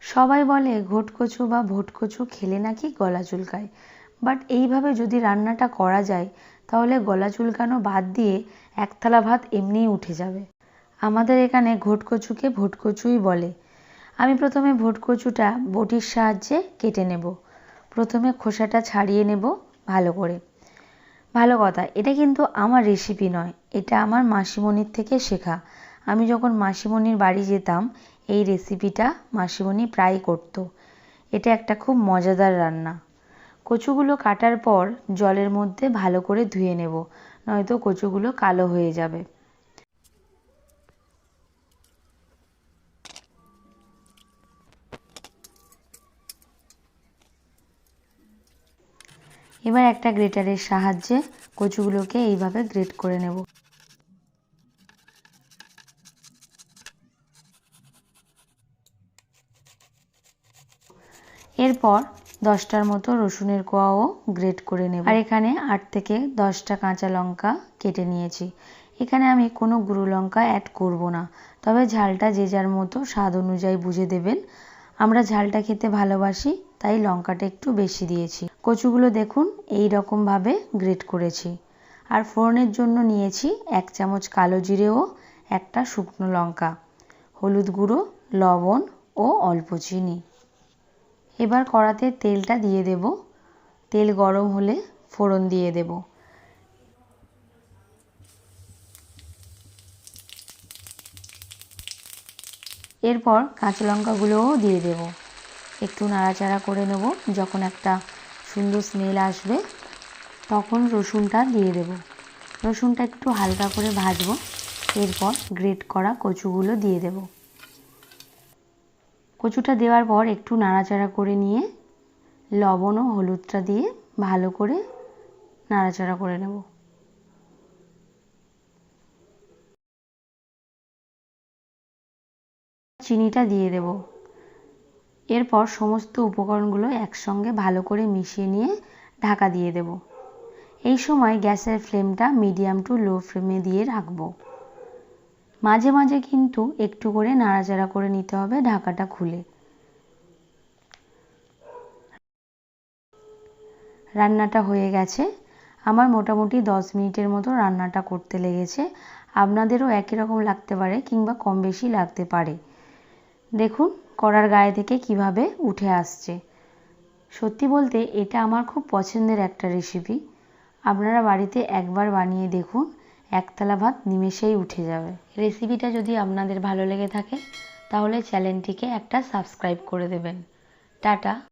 সবাই বলে ঘটকচু বা ভোটকচু খেলে নাকি গলা চুলকায়, বাট এইভাবে যদি রান্নাটা করা যায় তাহলে গলা চুলকানো বাদ দিয়ে এক থালা ভাত এমনিই উঠে যাবে। আমাদের এখানে ঘটকচুকে ভোটকচুই বলে। আমি প্রথমে ভোটকচুটা বটির সাহায্যে কেটে নেব। প্রথমে খোসাটা ছাড়িয়ে নেব ভালো করে। ভালো কথা, এটা কিন্তু আমার রেসিপি নয়, এটা আমার মাসিমণির থেকে শেখা। আমি যখন মাসিমণির বাড়ি যেতাম এই রেসিপিটা মাসিমণি প্রায় করতো। এটা একটা খুব মজাদার রান্না। কচুগুলো কাটার পর জলের মধ্যে ভালো করে ধুয়ে নেব, নয়তো কচুগুলো কালো হয়ে যাবে। এবার একটা গ্রেটারের সাহায্যে কচুগুলোকে এইভাবে গ্রেট করে নেব। এরপর 10টার মতো রসুনের কোয়াও গ্রেট করে নেব। আর এখানে 8 থেকে 10টা কাঁচা লঙ্কা কেটে নিয়েছি। এখানে আমি কোনো গুঁড়ো লঙ্কা অ্যাড করব না, তবে ঝালটা যে যার মতো স্বাদ অনুযায়ী বুঝে দেবেন। আমরা ঝালটা খেতে ভালোবাসি, তাই লঙ্কাটা একটু বেশি দিয়েছি। কচুগুলো দেখুন এই রকমভাবে গ্রেট করেছি। আর ফোড়নের জন্য নিয়েছি 1 চামচ কালো জিরে ও একটা শুকনো লঙ্কা, হলুদ গুঁড়ো, লবণ ও অল্প চিনি। এবার কড়াতে তেলটা দিয়ে দেব। তেল গরম হলে ফোড়ন দিয়ে দেব। এরপর কাঁচা লঙ্কাগুলোও দিয়ে দেব। একটু নাড়াচাড়া করে নেব। যখন একটা সুন্দর স্মেল আসবে তখন রসুনটা দিয়ে দেব। রসুনটা একটু হালকা করে ভাজবো। এরপর গ্রেট করা কচুগুলো দিয়ে দেব। কচুটা দেওয়ার পর একটু নাড়াচাড়া করে নিয়ে লবণ ও হলুদটা দিয়ে ভালো করে নাড়াচাড়া করে নেব। চিনিটা দিয়ে দেব। এরপর সমস্ত উপকরণগুলো একসঙ্গে ভালো করে মিশিয়ে নিয়ে ঢাকা দিয়ে দেব। এই সময় গ্যাসের ফ্লেমটা মিডিয়াম টু লো ফ্লেমে দিয়ে রাখবো। মাঝে মাঝে কিন্তু একটু করে নাড়াচাড়া করে নিতে হবে ঢাকাটা খুলে। রান্নাটা হয়ে গেছে। আমার মোটামুটি 10 মিনিটের মতো রান্নাটা করতে লেগেছে। আপনাদেরও একই রকম লাগতে পারে কিংবা কম বেশি লাগতে পারে। দেখুন কড়ার গায়ে থেকে কিভাবে উঠে আসছে। সত্যি বলতে এটা আমার খুব পছন্দের একটা রেসিপি। আপনারা বাড়িতে একবার বানিয়ে দেখুন, এক থালা ভাত নিমেষেই উঠে যাবে। রেসিপিটা যদি আপনাদের ভালো লেগে থাকে তাহলে চ্যানেলটিকে একটা সাবস্ক্রাইব করে দেবেন। টাটা।